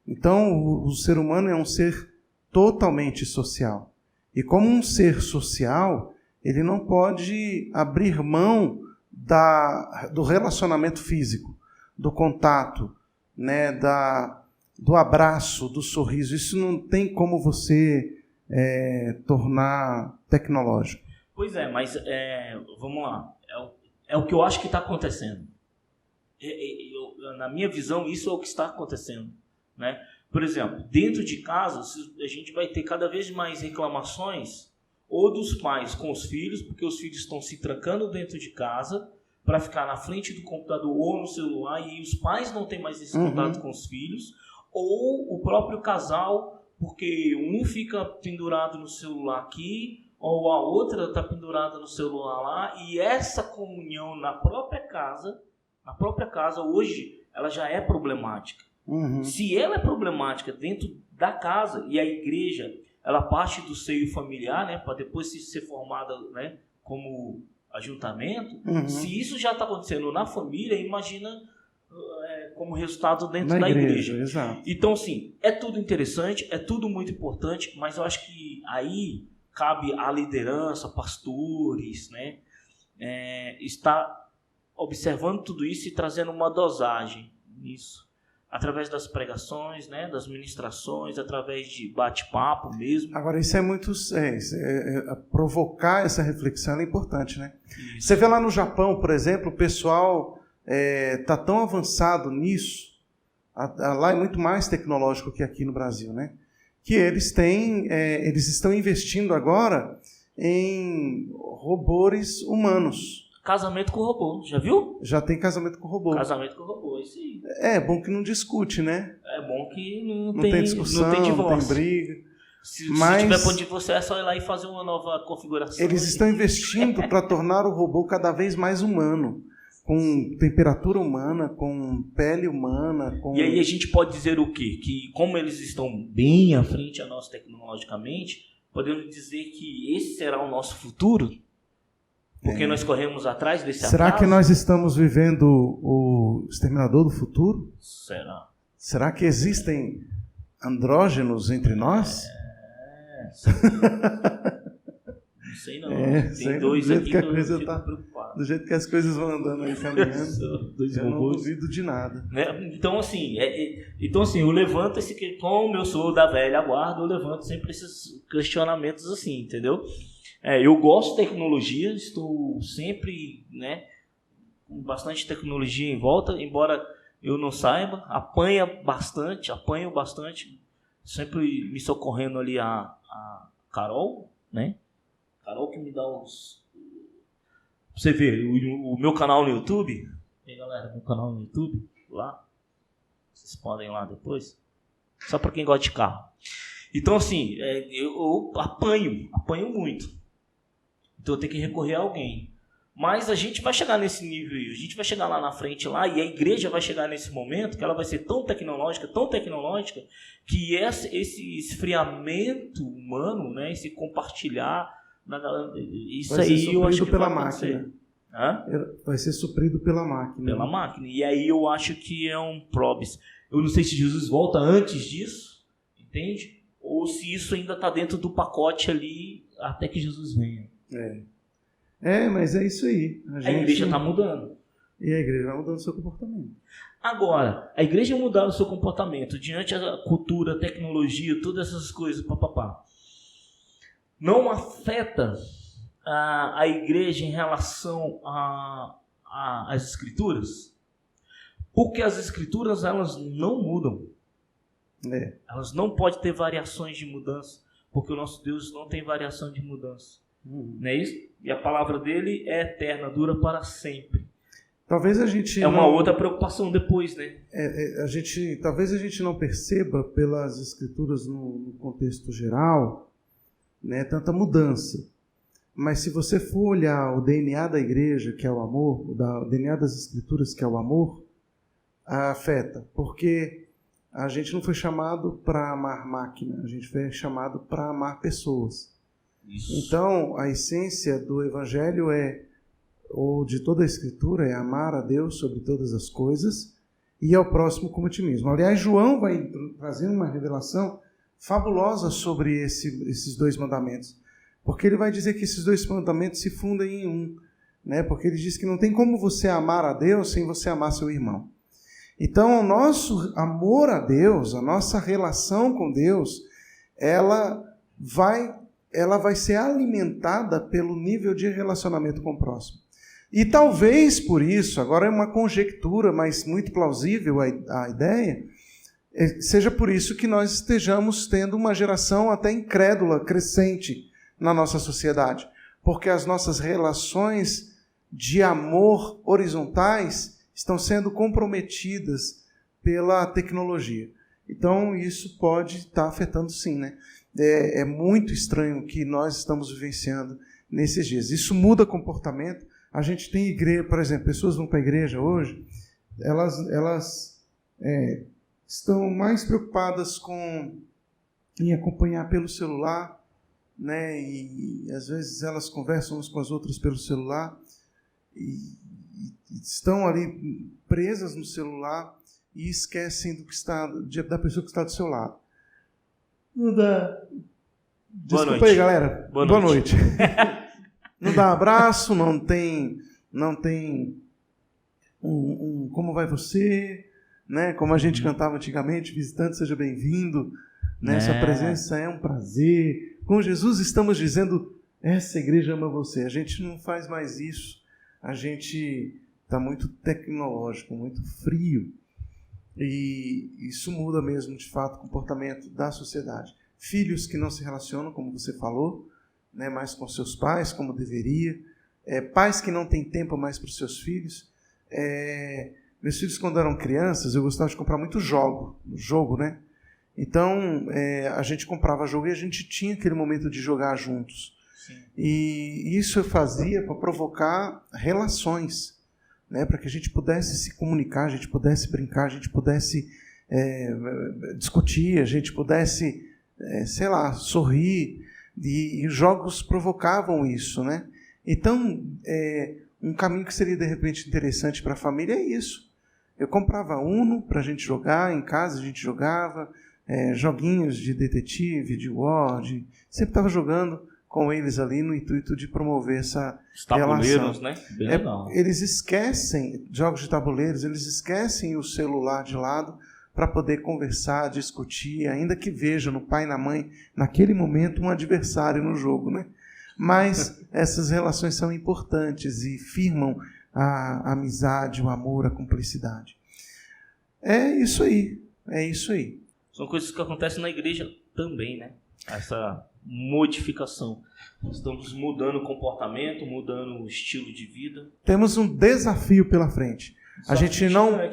Então, o ser humano é um ser totalmente social. E como um ser social, ele não pode abrir mão do relacionamento físico, do contato, né, do abraço, do sorriso. Isso não tem como você tornar tecnológico. Pois é, mas vamos lá. É o que eu acho que está acontecendo. Na minha visão, isso é o que está acontecendo, né? Por exemplo, dentro de casa, a gente vai ter cada vez mais reclamações ou dos pais com os filhos, porque os filhos estão se trancando dentro de casa para ficar na frente do computador ou no celular, e os pais não têm mais esse contato com os filhos, ou o próprio casal, porque um fica pendurado no celular aqui, ou a outra está pendurada no celular lá, e essa comunhão na própria casa hoje, ela já é problemática. Se ela é problemática dentro da casa, e a igreja, ela parte do seio familiar, né, para depois ser formada, né, como ajuntamento, se isso já está acontecendo na família, imagina como resultado dentro da igreja. Exato. Então, sim, é tudo interessante, é tudo muito importante, mas eu acho que aí cabe à liderança, pastores, né, estar observando tudo isso e trazendo uma dosagem nisso. Através das pregações, né, das ministrações, através de bate-papo mesmo. Agora, isso é muito... provocar essa reflexão é importante, né? Isso. Você vê lá no Japão, por exemplo, o pessoal está tão avançado nisso, lá é muito mais tecnológico que aqui no Brasil, né? Que eles estão investindo agora em robôs humanos. Casamento com robô, já viu? Já tem casamento com robô. Casamento com robô, isso aí. É bom que não discute, né? É bom que não tem discussão, não tem divórcio. Não tem briga. Se tiver ponto de você, é só ir lá e fazer uma nova configuração. Eles estão investindo para tornar o robô cada vez mais humano. Com temperatura humana, com pele humana. E aí a gente pode dizer o quê? Que como eles estão bem à frente a nós tecnologicamente, podemos dizer que esse será o nosso futuro? Porque nós corremos atrás desse atraso. Será que nós estamos vivendo o Exterminador do Futuro? Será? Será que existem andrógenos entre nós? Não sei não. Tem dois aqui que eu fico preocupado. Do jeito que as coisas vão andando aí caminhando, eu não duvido de nada. Né? Então assim, eu levanto como eu sou da velha guarda, eu levanto sempre esses questionamentos assim, entendeu? Eu gosto de tecnologia, estou sempre, né, com bastante tecnologia em volta, embora eu não saiba, apanho bastante, sempre me socorrendo ali a Carol, né? Carol que me dá os... Você vê, o meu canal no YouTube, e aí galera, meu canal no YouTube, lá, vocês podem ir lá depois, só para quem gosta de carro. Então assim, eu apanho muito. Então eu tenho que recorrer a alguém. Mas a gente vai chegar nesse nível, a gente vai chegar lá na frente lá, e a igreja vai chegar nesse momento que ela vai ser tão tecnológica, que esse esfriamento humano, né, esse compartilhar, isso aí eu acho que pela vai máquina. Hã? Vai ser suprido pela máquina. Pela máquina. E aí eu acho que é um probis. Eu não sei se Jesus volta antes disso, entende? Ou se isso ainda está dentro do pacote ali até que Jesus venha. Mas é isso aí. A igreja está mudando. E a igreja vai mudando o seu comportamento. Agora, a igreja mudar o seu comportamento diante da cultura, tecnologia, todas essas coisas, papapá, não afeta a igreja em relação às escrituras? Porque as escrituras, elas não mudam. Elas não podem ter variações de mudança, porque o nosso Deus não tem variação de mudança. Não é isso? E a palavra dele é eterna, dura para sempre. Talvez a gente uma outra preocupação depois, né? Talvez a gente não perceba pelas escrituras no contexto geral, né, tanta mudança. Mas se você for olhar o DNA da igreja, que é o amor, o DNA das escrituras, que é o amor, afeta. Porque a gente não foi chamado para amar máquina, a gente foi chamado para amar pessoas. Isso. Então, a essência do evangelho ou de toda a escritura, é amar a Deus sobre todas as coisas e ao próximo como a ti mesmo. Aliás, João vai trazer uma revelação fabulosa sobre esses dois mandamentos, porque ele vai dizer que esses dois mandamentos se fundem em um, né? Porque ele diz que não tem como você amar a Deus sem você amar seu irmão. Então, o nosso amor a Deus, a nossa relação com Deus, ela vai ser alimentada pelo nível de relacionamento com o próximo. E talvez por isso, agora é uma conjectura, mas muito plausível a ideia, seja por isso que nós estejamos tendo uma geração até incrédula, crescente na nossa sociedade. Porque as nossas relações de amor horizontais estão sendo comprometidas pela tecnologia. Então, isso pode estar afetando sim, né? É muito estranho o que nós estamos vivenciando nesses dias. Isso muda comportamento. A gente tem igreja, por exemplo, pessoas vão para a igreja hoje, elas estão mais preocupadas em acompanhar pelo celular, né? E às vezes elas conversam umas com as outras pelo celular e estão ali presas no celular e esquecem da pessoa que está do seu lado. Não dá. Desculpa aí, galera. Boa noite. Não dá abraço, não tem um como vai você, né? Como a gente cantava antigamente, visitante, seja bem-vindo, né? Sua presença é um prazer. Com Jesus estamos dizendo, essa igreja ama você. A gente não faz mais isso. A gente está muito tecnológico, muito frio. E isso muda mesmo, de fato, o comportamento da sociedade. Filhos que não se relacionam, como você falou, né, mais com seus pais, como deveria. Pais que não têm tempo mais para os seus filhos. Meus filhos, quando eram crianças, eu gostava de comprar muito jogo, né? Então, a gente comprava jogo e a gente tinha aquele momento de jogar juntos. Sim. E isso eu fazia para provocar relações, né, para que a gente pudesse se comunicar, a gente pudesse brincar, a gente pudesse discutir, a gente pudesse, sorrir. E jogos provocavam isso, né? Então, um caminho que seria, de repente, interessante para a família é isso. Eu comprava Uno para a gente jogar, em casa a gente jogava, joguinhos de detetive, de Word, sempre estava jogando com eles ali no intuito de promover essa tabuleiros, relação. Né? Bem legal. Eles esquecem, jogos de tabuleiros, eles esquecem o celular de lado para poder conversar, discutir, ainda que veja no pai e na mãe, naquele momento, um adversário no jogo, né? Mas essas relações são importantes e firmam a amizade, o amor, a cumplicidade. É isso aí. São coisas que acontecem na igreja também, né? Essa modificação. Estamos mudando o comportamento, mudando o estilo de vida. Temos um desafio pela frente. A gente não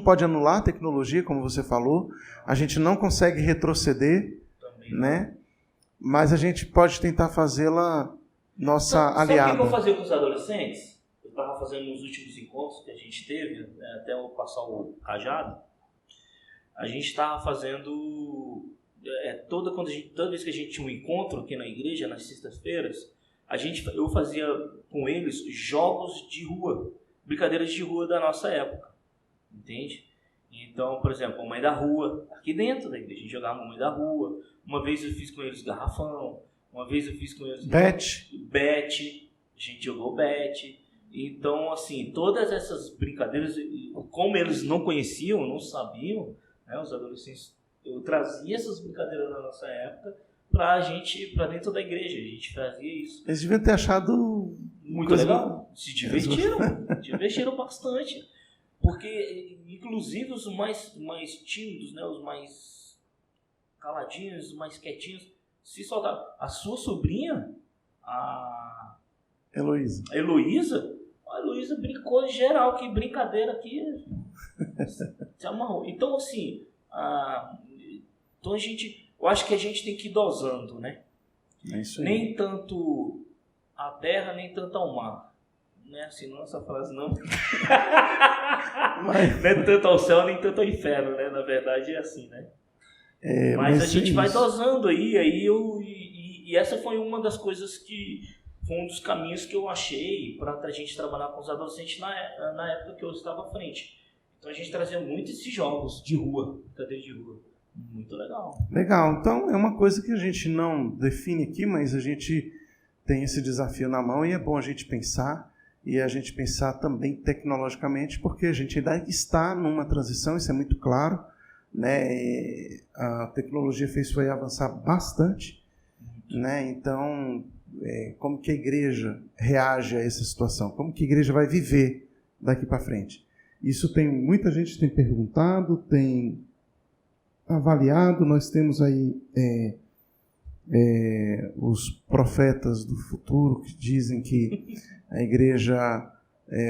pode anular a tecnologia, como você falou. A gente não consegue retroceder, também, né? Mas a gente pode tentar fazê-la nossa aliada. Sabe o que eu fazia com os adolescentes? Eu estava fazendo nos últimos encontros que a gente teve, né, até eu passar o cajado. A gente estava fazendo... toda vez que a gente tinha um encontro aqui na igreja, nas sextas-feiras, eu fazia com eles jogos de rua, brincadeiras de rua da nossa época, entende? Então, por exemplo, Mamãe da Rua, aqui dentro da igreja, a gente jogava Mamãe da Rua. Uma vez eu fiz com eles garrafão, uma vez eu fiz com eles bet, a gente jogou bet. Então, assim, todas essas brincadeiras, como eles não conheciam, não sabiam, né, os adolescentes, eu trazia essas brincadeiras da nossa época pra dentro da igreja, a gente fazia isso. Eles deviam ter achado muito legal, se divertiram bastante, porque inclusive os mais tímidos, né, os mais caladinhos, os mais quietinhos, se soltaram. A sua sobrinha, a Heloísa brincou geral, que brincadeira aqui, se amarrou. Então, assim, eu acho que a gente tem que ir dosando, né? É isso aí. Nem tanto a terra, nem tanto ao mar. Não é assim, não, essa frase não. Nem tanto ao céu, nem tanto ao inferno, né? Na verdade é assim, né? Mas a gente vai dosando aí e essa foi uma das coisas foi um dos caminhos que eu achei para a gente trabalhar com os adolescentes na época que eu estava à frente. Então a gente trazia muito esses jogos de rua, brincadeira de rua. Muito legal. Legal. Então é uma coisa que a gente não define aqui, mas a gente tem esse desafio na mão e é bom a gente pensar e a gente pensar também tecnologicamente, porque a gente ainda está numa transição, isso é muito claro, né? A tecnologia foi avançar bastante, né? Então, como que a igreja reage a essa situação? Como que a igreja vai viver daqui para frente? Isso muita gente tem perguntado, tem avaliado. Nós temos aí os profetas do futuro que dizem que a igreja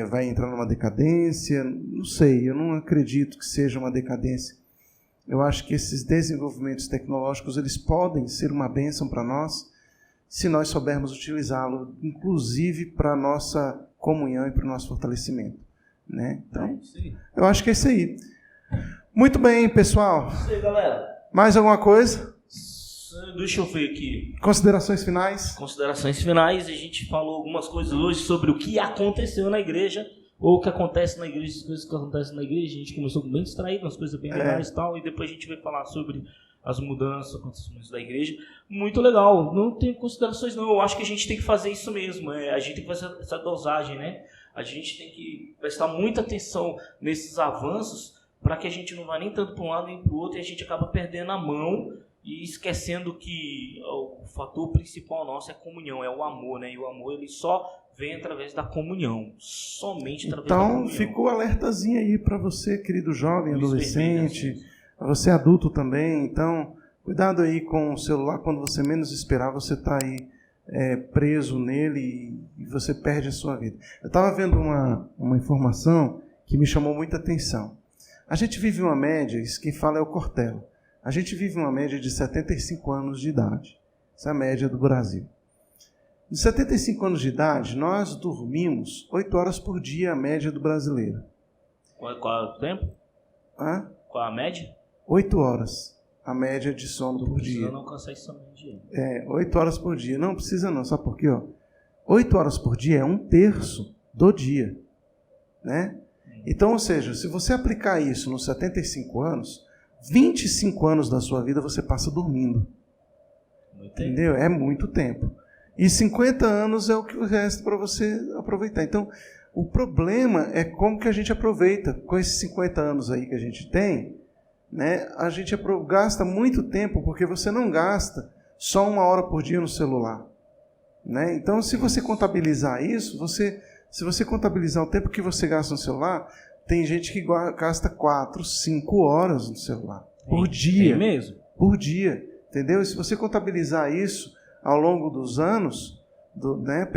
vai entrar numa decadência. Não sei, eu não acredito que seja uma decadência. Eu acho que esses desenvolvimentos tecnológicos eles podem ser uma bênção para nós se nós soubermos utilizá-lo, inclusive para a nossa comunhão e para o nosso fortalecimento, né? Então, eu acho que é isso aí. Muito bem, pessoal. Isso aí, galera. Mais alguma coisa? Deixa eu ver aqui. Considerações finais? Considerações finais. A gente falou algumas coisas hoje sobre o que aconteceu na igreja, ou o que acontece na igreja, as coisas que acontecem na igreja. A gente começou bem distraído, umas coisas bem legais e tal, e depois a gente vai falar sobre as mudanças, acontecimentos da igreja. Muito legal. Não tem considerações, não. Eu acho que a gente tem que fazer isso mesmo. A gente tem que fazer essa dosagem, né? A gente tem que prestar muita atenção nesses avanços, para que a gente não vá nem tanto para um lado nem para o outro, e a gente acaba perdendo a mão e esquecendo que o fator principal nosso é a comunhão, é o amor, né? E o amor ele só vem através da comunhão, somente através da comunhão. Então, ficou alertazinho aí para você, querido jovem, adolescente, para você adulto também. Então, cuidado aí com o celular, quando você menos esperar, você está aí preso nele e você perde a sua vida. Eu estava vendo uma informação que me chamou muita atenção. A gente vive uma média, isso quem fala é o Cortella, a gente vive uma média de 75 anos de idade. Essa é a média do Brasil. De 75 anos de idade, nós dormimos 8 horas por dia, a média do brasileiro. Qual é o tempo? Qual é a média? 8 horas, a média de sono por dia. Não alcançar isso somente. 8 horas por dia. Não precisa não, sabe por quê? 8 horas por dia é 1/3 do dia, né? Então, ou seja, se você aplicar isso nos 75 anos, 25 anos da sua vida você passa dormindo. Entendeu? É muito tempo. E 50 anos é o que resta para você aproveitar. Então, o problema é como que a gente aproveita. Com esses 50 anos aí que a gente tem, né, a gente gasta muito tempo, porque você não gasta só 1 hora por dia no celular. Né? Então, se você contabilizar isso, se você contabilizar o tempo que você gasta no celular, tem gente que gasta 4, 5 horas no celular. Por dia. É mesmo? Por dia. Entendeu? E se você contabilizar isso ao longo dos anos, né,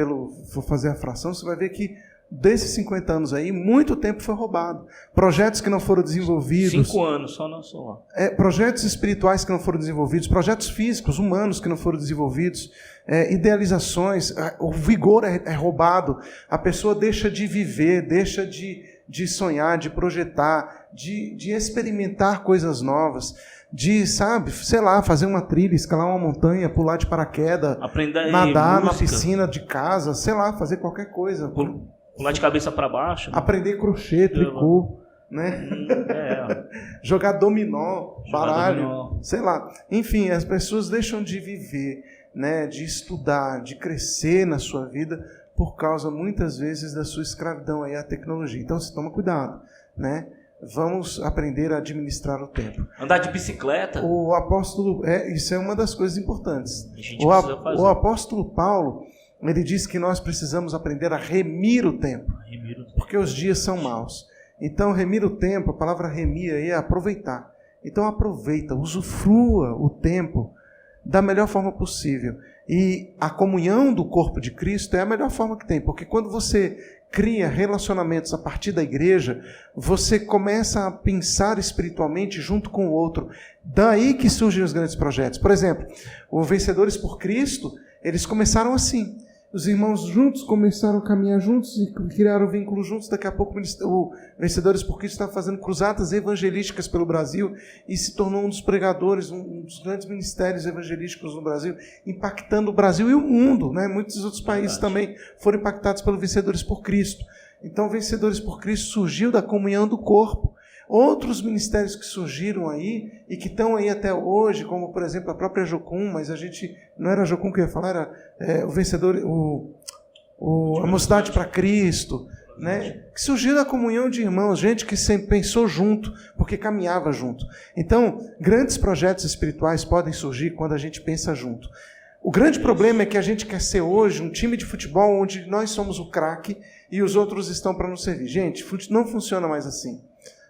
for fazer a fração, você vai ver que desses 50 anos aí, muito tempo foi roubado. Projetos que não foram desenvolvidos. 5 anos só no celular. Projetos espirituais que não foram desenvolvidos, projetos físicos, humanos que não foram desenvolvidos, idealizações, o vigor é roubado, a pessoa deixa de viver, deixa de sonhar, de projetar, de experimentar coisas novas, de, sabe, sei lá, fazer uma trilha, escalar uma montanha, pular de paraquedas, nadar na piscina de casa, sei lá, fazer qualquer coisa. Pular de cabeça para baixo. Né? Aprender crochê, tricô, né? Jogar dominó, baralho, sei lá. Enfim, as pessoas deixam de viver, né, de estudar, de crescer na sua vida por causa, muitas vezes, da sua escravidão aí à tecnologia. Então, se toma cuidado, né? Vamos aprender a administrar o tempo. Andar de bicicleta. O apóstolo, isso é uma das coisas importantes. O apóstolo Paulo, ele diz que nós precisamos aprender a remir o tempo, porque os dias são maus. Então, remir o tempo, a palavra remir aí é aproveitar. Então, aproveita, usufrua o tempo da melhor forma possível. E a comunhão do corpo de Cristo é a melhor forma que tem, porque quando você cria relacionamentos a partir da igreja, você começa a pensar espiritualmente junto com o outro. Daí que surgem os grandes projetos. Por exemplo, o Vencedores por Cristo, eles começaram assim. Os irmãos juntos começaram a caminhar juntos e criaram vínculo juntos. Daqui a pouco o Vencedores por Cristo está fazendo cruzadas evangelísticas pelo Brasil e se tornou um dos pregadores, um dos grandes ministérios evangelísticos no Brasil, impactando o Brasil e o mundo. Né? Muitos outros países também foram impactados pelo Vencedores por Cristo. Então, Vencedores por Cristo surgiu da comunhão do corpo. Outros ministérios que surgiram aí e que estão aí até hoje, como por exemplo a própria Jocum, mas a gente não era a Jocum que eu ia falar, era o Vencedor, a Mocidade para Cristo, né? Que surgiu da comunhão de irmãos, gente que sempre pensou junto, porque caminhava junto. Então, grandes projetos espirituais podem surgir quando a gente pensa junto. O grande problema é que a gente quer ser hoje um time de futebol onde nós somos o craque e os outros estão para nos servir. Gente, não funciona mais assim.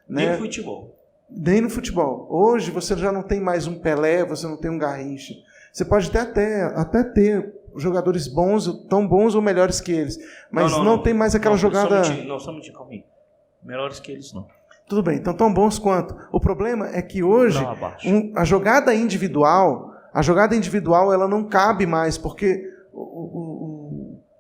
Nem no futebol. Nem no futebol. Hoje você já não tem mais um Pelé, você não tem um Garrincha. Você pode até ter jogadores bons, tão bons ou melhores que eles, mas não tem mais aquela jogada... Só um minutinho, calma aí. Melhores que eles não. Tudo bem, então tão bons quanto. O problema é que hoje a jogada individual ela não cabe mais, porque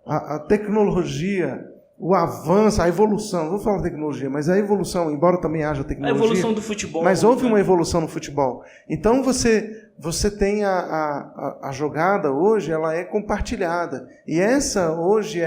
a tecnologia... O avanço, a evolução, vou falar tecnologia, mas a evolução, embora também haja tecnologia... A evolução do futebol. Mas houve uma evolução no futebol. Então você tem a jogada hoje, ela é compartilhada. E essa hoje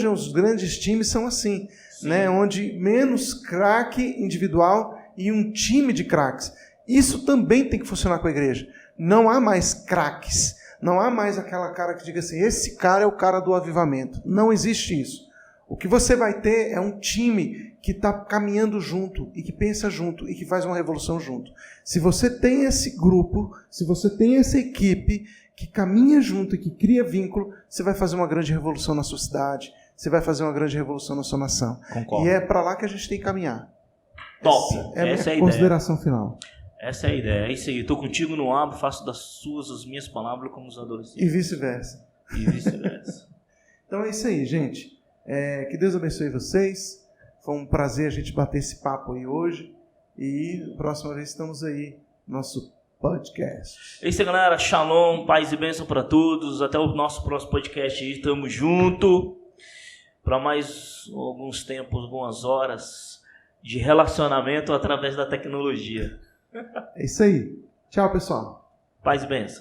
os grandes times são assim, né? Onde menos craque individual e um time de craques. Isso também tem que funcionar com a igreja. Não há mais craques. Não há mais aquela cara que diga assim, esse cara é o cara do avivamento. Não existe isso. O que você vai ter é um time que está caminhando junto e que pensa junto e que faz uma revolução junto. Se você tem esse grupo, se você tem essa equipe que caminha junto e que cria vínculo, você vai fazer uma grande revolução na sua cidade, você vai fazer uma grande revolução na sua nação. Concordo. E é para lá que a gente tem que caminhar. Top! Essa é a minha consideração final. Essa é a ideia. É isso aí. Estou contigo no abo, faço das suas as minhas palavras como os adolescentes. E vice-versa. Então é isso aí, gente. Que Deus abençoe vocês. Foi um prazer a gente bater esse papo aí hoje. E próxima vez estamos aí no nosso podcast. É isso aí, galera. Shalom, paz e bênção para todos. Até o nosso próximo podcast aí. Tamo junto. Para mais alguns tempos, algumas horas de relacionamento através da tecnologia. É isso aí. Tchau, pessoal. Paz e bênção.